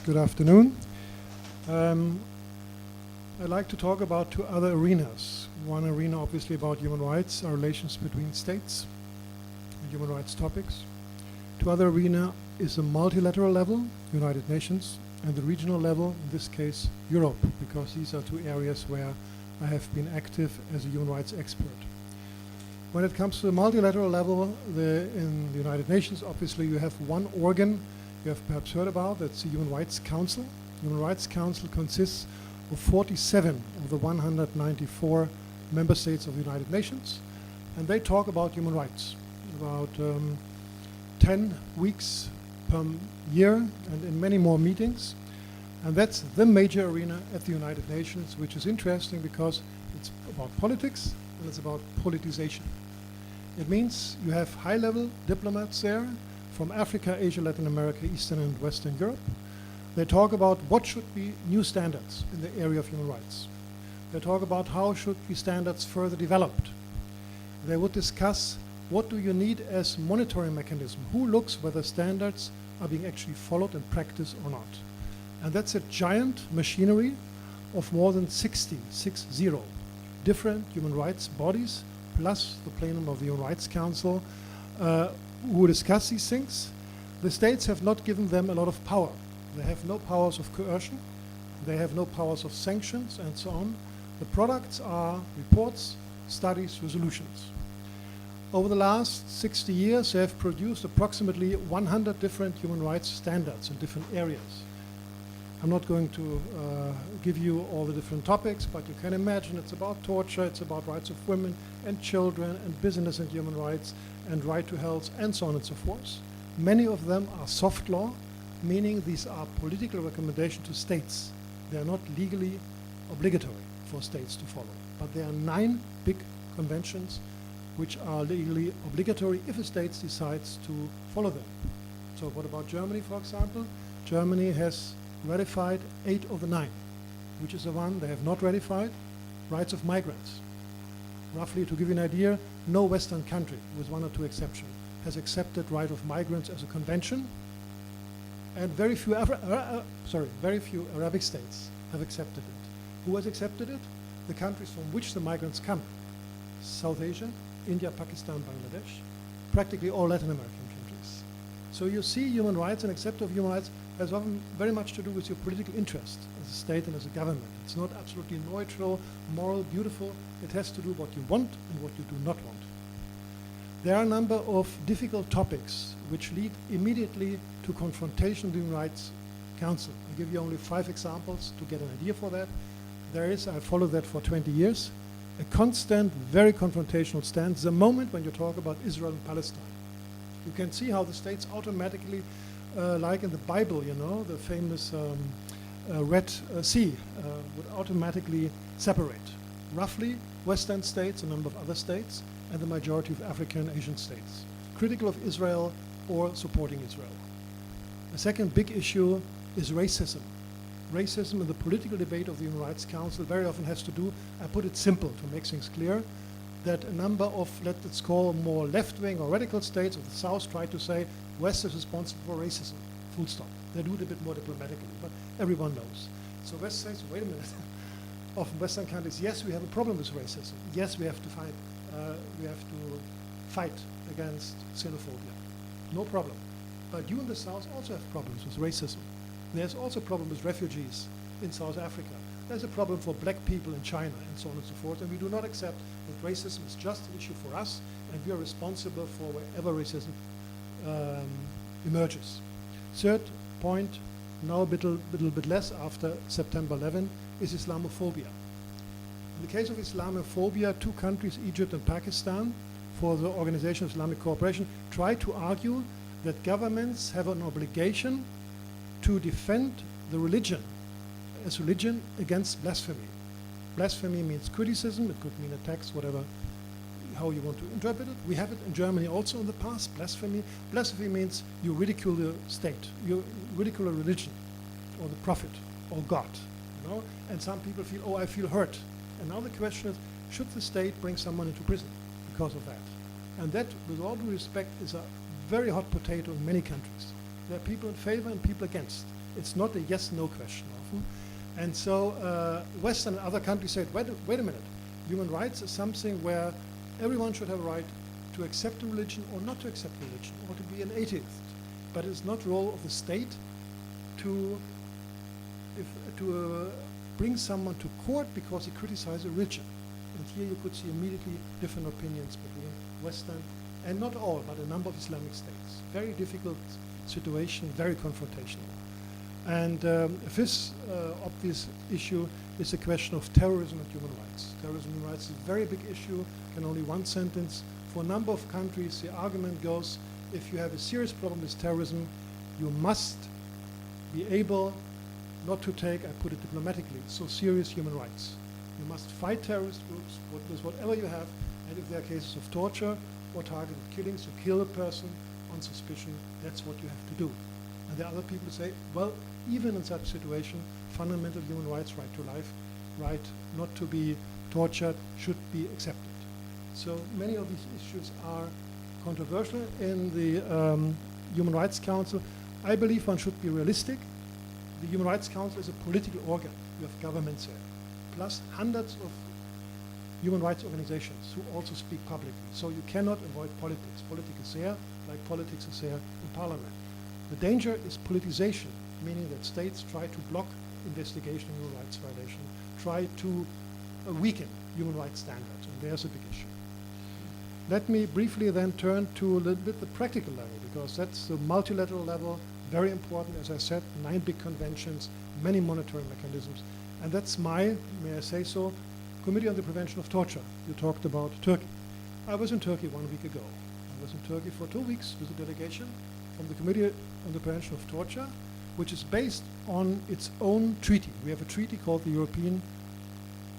Good afternoon. I'd like to talk about two other arenas. One arena obviously about human rights, our relations between states and human rights topics. Two other arena is the multilateral level, United Nations, and the regional level, in this case Europe, because these are two areas where I have been active as a human rights expert. When it comes to the multilateral level, in the United Nations, obviously you have one organ you have perhaps heard about, that's the Human Rights Council. The Human Rights Council consists of 47 of the 194 member states of the United Nations, and they talk about human rights about 10 weeks per year and in many more meetings. And that's the major arena at the United Nations, which is interesting because it's about politics and it's about politicization. It means you have high-level diplomats there from Africa, Asia, Latin America, Eastern and Western Europe. They talk about what should be new standards in the area of human rights. They talk about how should be standards further developed. They would discuss what do you need as monitoring mechanism, who looks whether standards are being actually followed in practice or not. And that's a giant machinery of more than 60 different human rights bodies, plus the plenum of the Human Rights Council, who discuss these things. The states have not given them a lot of power. They have no powers of coercion. They have no powers of sanctions and so on. The products are reports, studies, resolutions. Over the last 60 years, they have produced approximately 100 different human rights standards in different areas. I'm not going to give you all the different topics, but you can imagine it's about torture, it's about rights of women and children and business and human rights and right to health and so on and so forth. Many of them are soft law, meaning these are political recommendations to states. They are not legally obligatory for states to follow. But there are 9 big conventions which are legally obligatory if a state decides to follow them. So what about Germany, for example? Germany has ratified 8 of the 9, which is the one they have not ratified, rights of migrants. Roughly, to give you an idea, no Western country, with 1 or 2 exceptions, has accepted right of migrants as a convention, and very few Arabic states have accepted it. Who has accepted it? The countries from which the migrants come. South Asia, India, Pakistan, Bangladesh, practically all Latin American countries. So you see human rights and acceptance of human rights has often very much to do with your political interest as a state and as a government. It's not absolutely neutral, moral, beautiful. It has to do what you want and what you do not want. There are a number of difficult topics which lead immediately to confrontation with the Human Rights Council. I'll give you only 5 examples to get an idea for that. There is, I followed that for 20 years, a constant, very confrontational stance the moment when you talk about Israel and Palestine. You can see how the states automatically, like in the Bible, you know, the famous Red Sea would automatically separate. Roughly, Western states, a number of other states, and the majority of African and Asian states. Critical of Israel or supporting Israel. The second big issue is racism. Racism in the political debate of the Human Rights Council very often has to do, I put it simple to make things clear, that a number of, let's call more left-wing or radical states of the South try to say West is responsible for racism, full stop. They do it a bit more diplomatically, but everyone knows. So West says, wait a minute, often Western countries, yes, we have a problem with racism. Yes, we have to fight against xenophobia. No problem. But you in the South also have problems with racism. There's also a problem with refugees in South Africa. There's a problem for black people in China and so on and so forth. And we do not accept that racism is just an issue for us and we are responsible for wherever racism emerges. Third point, now a little bit less after September 11, is Islamophobia. In the case of Islamophobia, 2 countries, Egypt and Pakistan, for the Organization of Islamic Cooperation, try to argue that governments have an obligation to defend the religion as religion against blasphemy. Blasphemy means criticism, it could mean attacks, whatever, how you want to interpret it. We have it in Germany also in the past, blasphemy. Blasphemy means you ridicule the state, you ridicule a religion, or the prophet, or God, you know? And some people feel, oh, I feel hurt. And now the question is, should the state bring someone into prison because of that? And that, with all due respect, is a very hot potato in many countries. There are people in favor and people against. It's not a yes-no question often. And so Western and other countries said, wait a minute, human rights is something where everyone should have a right to accept a religion or not to accept a religion, or to be an atheist. But it's not the role of the state to bring someone to court because he criticizes a religion. And here you could see immediately different opinions between Western, and not all, but a number of Islamic states. Very difficult situation, very confrontational. And a fifth obvious issue is the question of terrorism and human rights. Terrorism and human rights is a very big issue, can only one sentence. For a number of countries, the argument goes, if you have a serious problem with terrorism, you must be able not to take, I put it diplomatically, so serious human rights. You must fight terrorist groups with whatever you have, and if there are cases of torture or targeted killings, you kill a person on suspicion, that's what you have to do. And there are other people who say, well, even in such a situation, fundamental human rights, right to life, right not to be tortured, should be accepted. So many of these issues are controversial in the Human Rights Council. I believe one should be realistic. The Human Rights Council is a political organ. You have governments there, plus hundreds of human rights organizations who also speak publicly. So you cannot avoid politics. Politics is there, like politics is there in Parliament. The danger is politicization, meaning that states try to block investigation of human rights violation, try to weaken human rights standards, and there's a big issue. Let me briefly then turn to a little bit the practical level, because that's the multilateral level, very important, as I said, 9 big conventions, many monitoring mechanisms, and that's my, may I say so, Committee on the Prevention of Torture. You talked about Turkey. I was in Turkey 1 week ago. I was in Turkey for 2 weeks with a delegation from the Committee on the Prevention of Torture, which is based on its own treaty. We have a treaty called the European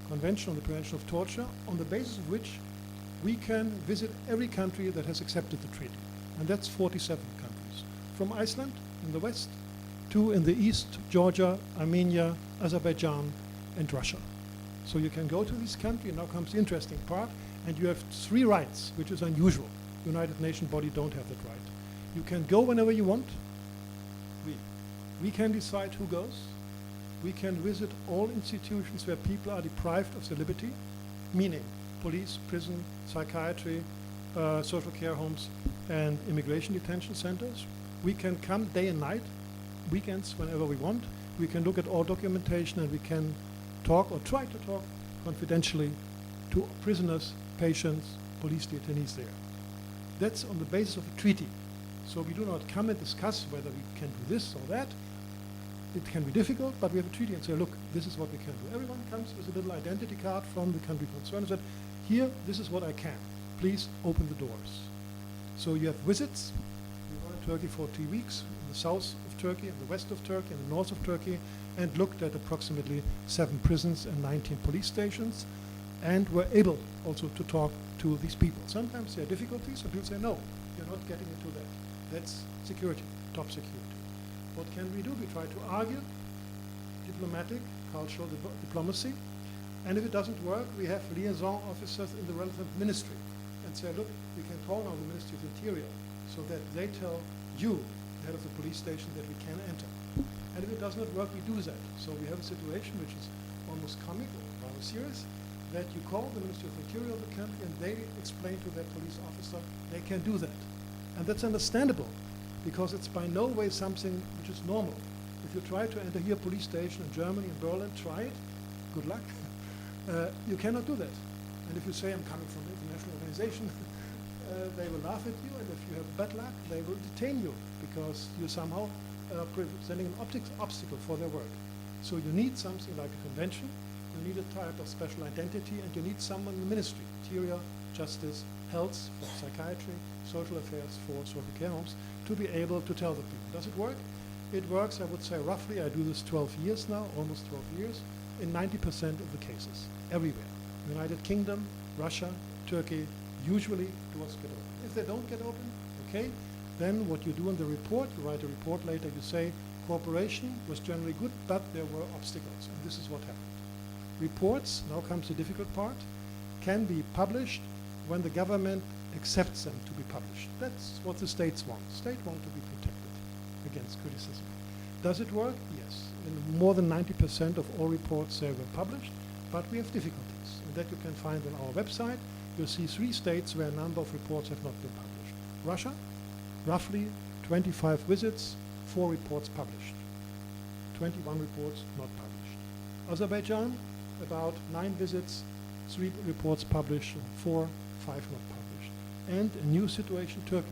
Convention on the Prevention of Torture, on the basis of which we can visit every country that has accepted the treaty. And that's 47 countries. From Iceland in the west to in the east, Georgia, Armenia, Azerbaijan, and Russia. So you can go to this country, and now comes the interesting part, and you have 3 rights, which is unusual. United Nations body don't have that right. You can go whenever you want. We can decide who goes. We can visit all institutions where people are deprived of their liberty, meaning police, prison, psychiatry, social care homes, and immigration detention centers. We can come day and night, weekends, whenever we want. We can look at all documentation, and we can talk or try to talk confidentially to prisoners, patients, police detainees there. That's on the basis of a treaty. So we do not come and discuss whether we can do this or that. It can be difficult, but we have a treaty and say, look, this is what we can do. Everyone comes with a little identity card from the country concerned and said, here, this is what I can. Please open the doors. So you have visits. We were in Turkey for 3 weeks, in the south of Turkey, in the west of Turkey, in the north of Turkey, and looked at approximately 7 prisons and 19 police stations, and were able also to talk to these people. Sometimes there are difficulties, and people say, no, you're not getting into that. That's security, top security. What can we do? We try to argue, diplomatic, cultural diplomacy, and if it doesn't work, we have liaison officers in the relevant ministry and say, look, we can call on the Ministry of Interior so that they tell you, the head of the police station, that we can enter. And if it does not work, we do that. So we have a situation which is almost comic or rather serious, that you call the Ministry of Interior of the country and they explain to their police officer they can do that. And that's understandable, because it's by no way something which is normal. If you try to enter here a police station in Germany, in Berlin, try it, good luck. You cannot do that. And if you say, I'm coming from an international organization, they will laugh at you, and if you have bad luck, they will detain you, because you somehow presenting an obstacle for their work. So you need something like a convention, you need a type of special identity, and you need someone in the ministry, Interior, Justice, Health, for psychiatry, Social Affairs, for social care homes, to be able to tell the people. Does it work? It works, I would say, roughly, I do this 12 years now, almost 12 years, in 90% of the cases, everywhere. United Kingdom, Russia, Turkey, usually doors get open. If they don't get open, okay, then what you do in the report, you write a report later, you say, cooperation was generally good, but there were obstacles, and this is what happened. Reports, now comes the difficult part, can be published when the government accepts them to be published. That's what the states want. States want to be protected. against criticism. Does it work? Yes. In more than 90% of all reports were published, but we have difficulties. And that you can find on our website. You'll see 3 states where a number of reports have not been published. Russia, roughly 25 visits, 4 reports published. 21 reports not published. Azerbaijan, about 9 visits, 3 reports published, 4, 5 not published. And a new situation, Turkey.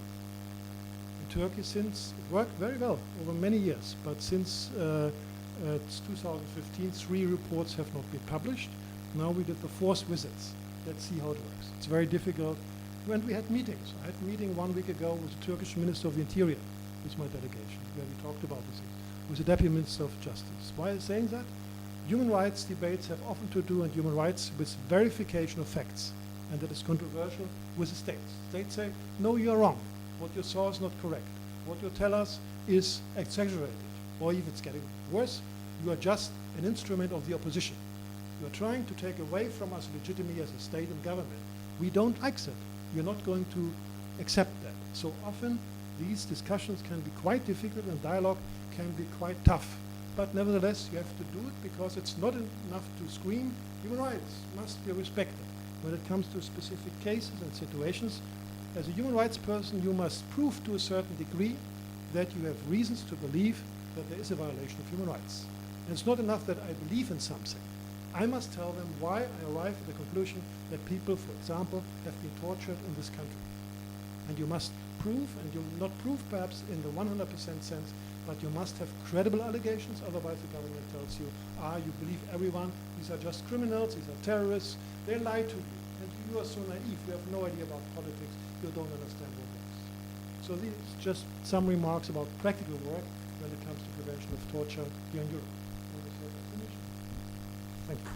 In Turkey, since it worked very well over many years, but since 2015, 3 reports have not been published. Now we did the 4th visits. Let's see how it works. It's very difficult. When we had meetings, I had a meeting 1 week ago with the Turkish Minister of the Interior, with my delegation, where we talked about this, with the Deputy Minister of Justice. Why is saying that? Human rights debates have often to do, and human rights, with verification of facts. And that is controversial with the states. States say, no, you're wrong. What you saw is not correct. What you tell us is exaggerated. Or even it's getting worse, you are just an instrument of the opposition. You are trying to take away from us legitimacy as a state and government. We don't like that. We're not going to accept that. So often these discussions can be quite difficult and dialogue can be quite tough. But nevertheless, you have to do it because it's not enough to scream. Human rights must be respected. When it comes to specific cases and situations, as a human rights person, you must prove to a certain degree that you have reasons to believe that there is a violation of human rights. And it's not enough that I believe in something. I must tell them why I arrive at the conclusion that people, for example, have been tortured in this country. And you must prove, and you not prove perhaps in the 100% sense, but you must have credible allegations, otherwise the government tells you, you believe everyone, these are just criminals, these are terrorists, they lie to you, and you are so naive, you have no idea about politics, you don't understand what it is. So these are just some remarks about practical work when it comes to prevention of torture here in Europe. Thank you.